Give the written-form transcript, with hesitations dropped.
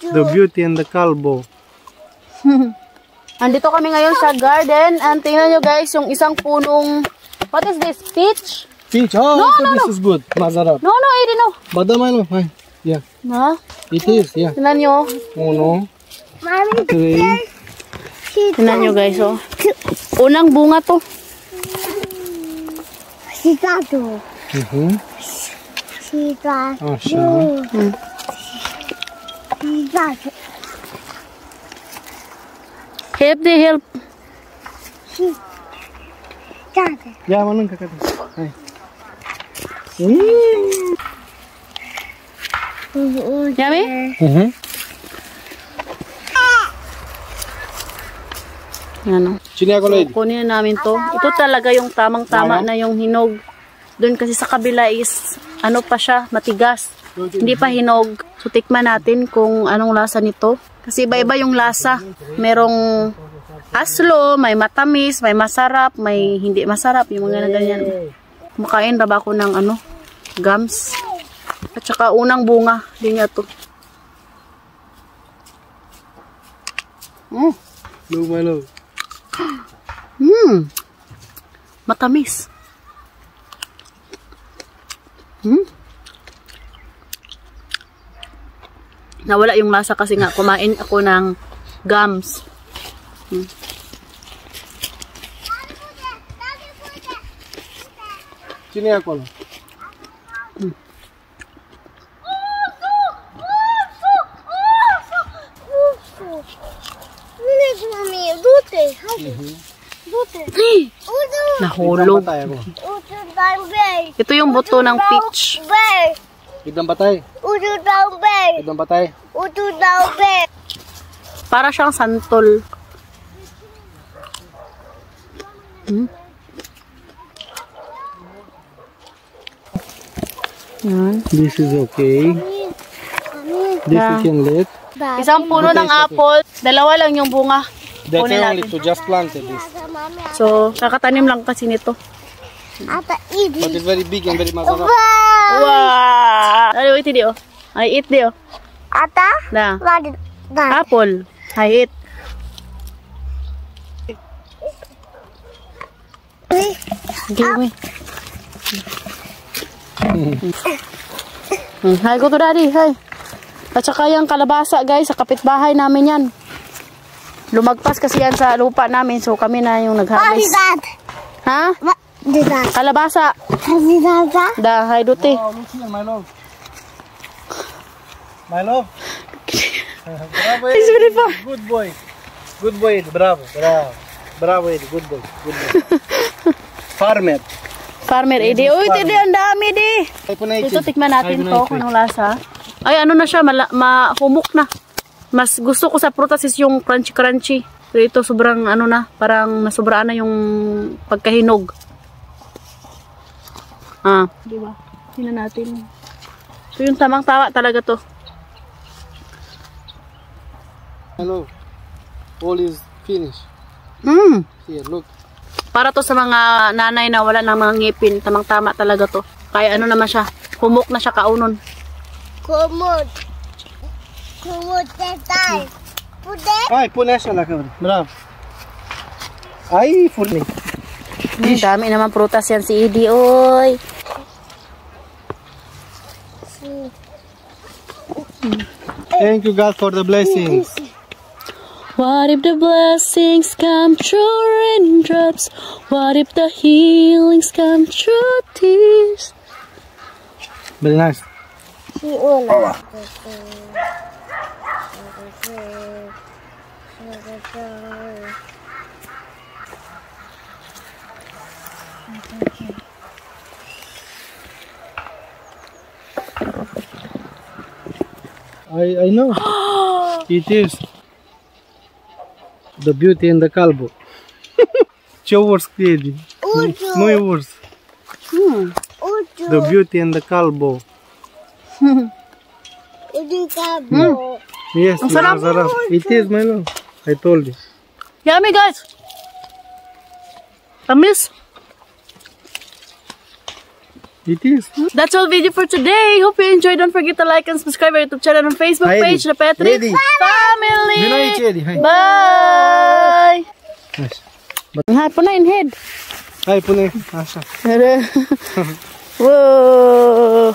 The Beauty and the Calbo. Andito kami ngayon sa garden. And tingnan nyo guys, yung isang punong... What is this? Peach? Peach? Oh, no, this is good. Mazarap. No, I don't know. Badamay no? Yeah. Na? It is, yeah. Tingnan nyo. 1, 3. Tingnan nyo guys, oh. Unang bunga to. Sitado. Oh, siya. Help. Yeah, manang kakati. Ay. Yummy? Ano? So, kunin namin to. Ito talaga yung tamang-tama na yung hinog. Doon kasi sa kabila is, ano pa siya, matigas. Hindi pa hinog. So, tikman natin kung anong lasa nito. Kasi iba-iba yung lasa. Merong aslo, may matamis, may masarap, may hindi masarap. Yung mga ganyan. Kumakain ba ako ng ano, gums. At saka unang bunga. Hindi niya to. Lumalo. Matamis. Nawala yung lasa kasi nga kumain ako ng gums. Sini ako lang. Nahulog. Ito yung buto ng peach. Idang batay. Idang batay. Para siyang santol. This is okay. This you can let. Isang puno ng apple. Dalawa lang yung bunga. That's only to just planted this. So, kakatanim lang kasi nito. But it's very big and very masarap. Wow! Ano ito di oh? I eat di oh. Ata? Na. Apple. I eat. Give me. Hi, go to daddy. Hi. At saka yung kalabasa guys, sa kapitbahay namin yan. Lumagpas kasi yan sa lupa namin, so kami na yung nag-harvest. What is that? Ha? What is that? Kalabasa. Kalabasa? Da, hi Duty. Oh, look here, my love. My love. Bravo, Eddie. Good boy. Good boy, Eddie. Bravo. Bravo, Eddie. Good boy. Good boy. Farmer. Farmer, Eddie. Uy, Eddie, ang dami, Eddie. Ito, tikman natin to, kung anong lasa. Ay, ano na siya, humok na. Mas gusto ko sa prutas is yung crunchy-crunchy. Pero ito sobrang ano na, parang nasubraan na yung pagkahinog. Diba? Tingnan natin. So yung tamang-tawa talaga to. Hello. All is finished. Here, look. Para to sa mga nanay na wala ng mga ngipin, tamang-tama talaga to. Kaya ano naman siya, humok na siya kaunon. Kumot. Kumot tetay. Pude? Ay, punas na lang. Bravo. Ay, full ni. Dami naman prutas yan si Eddie, oy. Thank you God for the blessings. What if the blessings come true raindrops? What if the healings come true tears? Very nice. I know. It is the Beauty and the Calbo. Chowers created. No words. The Beauty and the Calbo. Yes, Mazarap. It is, my love. I told you. Yummy, guys. Tamis. It is. That's all video for today. Hope you enjoyed. Don't forget to like and subscribe our YouTube channel and Facebook page, The Petri Family. Bye! Yes. Hi, punain head. Ay, punay. Asa. Whoa!